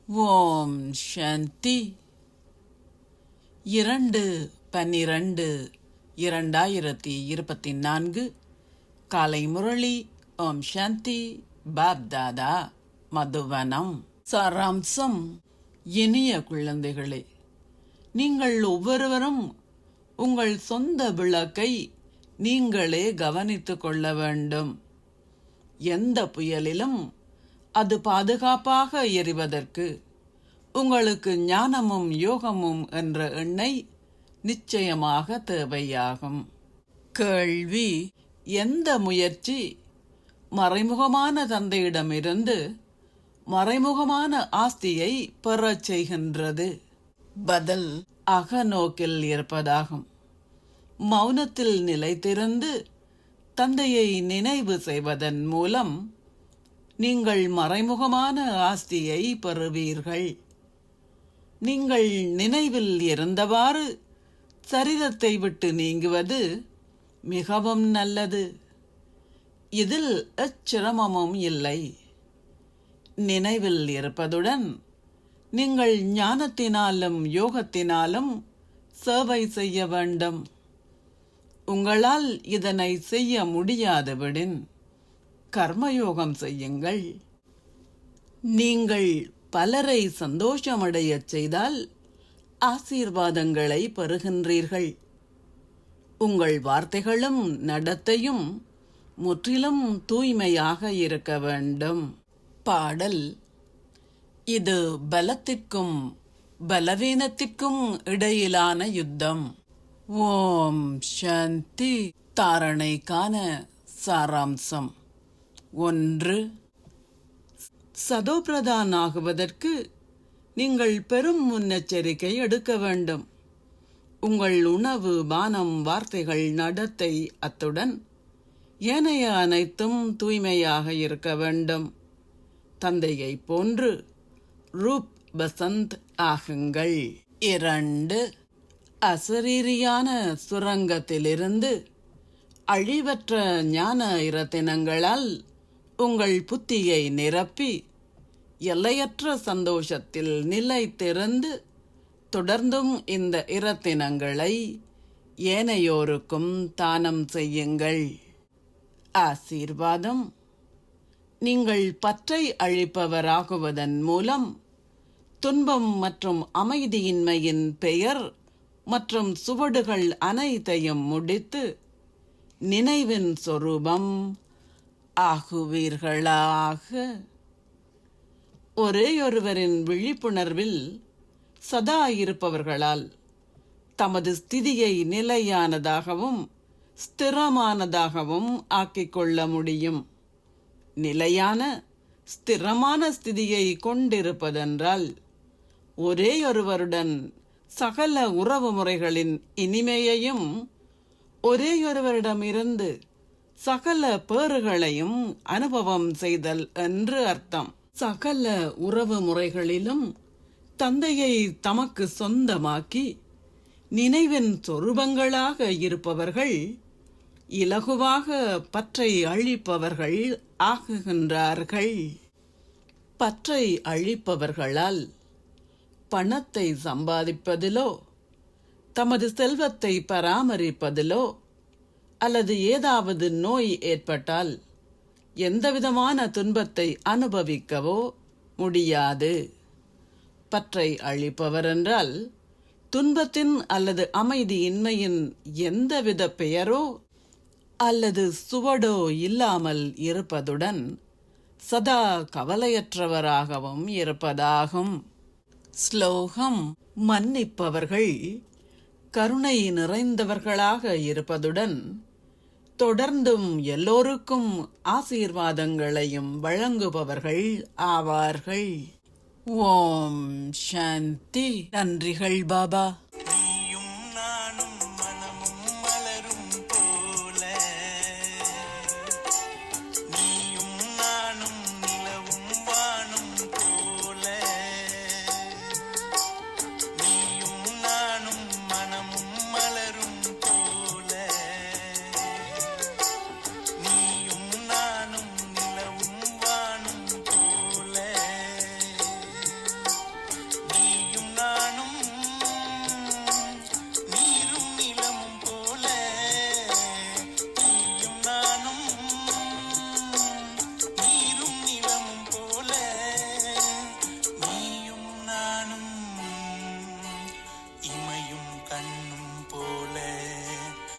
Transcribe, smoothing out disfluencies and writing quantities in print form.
ஓம் சாந்தி. 2/12/2024 காலை முரளி. ஓம் சாந்தி. பாப்தாதா மதுவனம். சாராம்சம். இனிய குழந்தைகளே, நீங்கள் ஒவ்வொருவரும் உங்கள் சொந்த விளக்கை நீங்களே கவனித்துக் கொள்ள வேண்டும். எந்த புயலிலும் அது பாதுகாப்பாக எரிவதற்கு உங்களுக்கு ஞானமும் யோகமும் என்ற எண்ணெய் நிச்சயமாக தேவையாகும். கேள்வி: எந்த முயற்சி மறைமுகமான தந்தையிடமிருந்து மறைமுகமான ஆஸ்தியை பெறச் செய்கின்றது? பதில்: அகநோக்கில் இருப்பதாகும். மௌனத்தில் நிலைத்திருந்து தந்தையை நினைவு செய்வதன் மூலம் நீங்கள் மறைமுகமான ஆஸ்தியை பெறுவீர்கள். நீங்கள் நினைவில் இருந்தவாறு சரீரத்தை விட்டு நீங்குவது மிகவும் நல்லது. இதில் எச்சிரமமும் இல்லை. நினைவில் இருப்பதுடன் நீங்கள் ஞானத்தினாலும் யோகத்தினாலும் சேவை செய்ய வேண்டும். உங்களால் இதனை செய்ய முடியாதவிடின் கர்மயோகம் செய்யுங்கள். நீங்கள் பலரை சந்தோஷமடையச் செய்தால் ஆசீர்வாதங்களை பெறுகின்றீர்கள். உங்கள் வார்த்தைகளும் நடத்தையும் முற்றிலும் தூய்மையாக இருக்க வேண்டும். பாடல். இது பலத்திற்கும் பலவீனத்திற்கும் இடையிலான யுத்தம். ஓம் சாந்தி. தாரணைக்கான சாராம்சம். 1. சதோபிரதான் ஆகுவதற்கு நீங்கள் பெரும் முன்னெச்சரிக்கை எடுக்க வேண்டும். உங்கள் உணவு, பானம், வார்த்தைகள், நடத்தை, அத்துடன் ஏனைய அனைத்தும் தூய்மையாக இருக்க வேண்டும். தந்தையை போன்று ரூப் பசந்த் ஆகுங்கள். 2. அசரீரியான சுரங்கத்திலிருந்து அழிவற்ற ஞான இரத்தினங்களால் உங்கள் புத்தியை நிரப்பி எல்லையற்ற சந்தோஷத்தில் நிலைத்திருந்து தொடர்ந்தும் இந்த இரத்தினங்களை ஏனையோருக்கும் தானம் செய்யுங்கள். ஆசீர்வாதம். நீங்கள் பற்றை அழிப்பவராகுவதன் மூலம் துன்பம் மற்றும் அமைதியின்மையின் பெயர் மற்றும் சுவடுகள் அனைத்தையும் முடித்து நினைவின் சொரூபம் ஆகுவீர்களாக. ஒரேயொருவரின் விழிப்புணர்வில் சதா இருப்பவர்களால் தமது ஸ்திதியை நிலையானதாகவும் ஸ்திரமானதாகவும் ஆக்கிக்கொள்ள முடியும். நிலையான ஸ்திரமான ஸ்திதியை கொண்டிருப்பதென்றால் ஒரேயொருவருடன் சகல உறவு முறைகளின் இனிமையையும் ஒரேயொருவரிடமிருந்து சகல பேறுகளையும் அனுபவம் செய்தல் என்று அர்த்தம். சகல உறவு முறைகளிலும் தந்தையை தமக்கு சொந்தமாக்கி நினைவின் சொரூபங்களாக இருப்பவர்கள் இலகுவாக பற்றை அழிப்பவர்கள் ஆகுகின்றார்கள். பற்றை அழிப்பவர்களால் பணத்தை சம்பாதிப்பதிலோ தமது செல்வத்தை பராமரிப்பதிலோ அல்லது ஏதாவது நோய் ஏற்பட்டால் எந்தவிதமான துன்பத்தை அனுபவிக்கவோ முடியாது. பற்றை அழிப்பவர் என்றால் துன்பத்தின் அல்லது அமைதியின்மையின் எந்தவித பெயரோ அல்லது சுவடோ இல்லாமல் இருப்பதுடன் சதா கவலையற்றவராகவும் இருப்பதாகும். ஸ்லோகம். மன்னிப்பவர்கள் கருணை நிறைந்தவர்களாக இருப்பதுடன் தொடர்ந்தும் எல்லோருக்கும் ஆசீர்வாதங்களையும் வழங்குபவர்கள் ஆவார்கள். ஓம் சாந்தி. நன்றிகள் பாபா.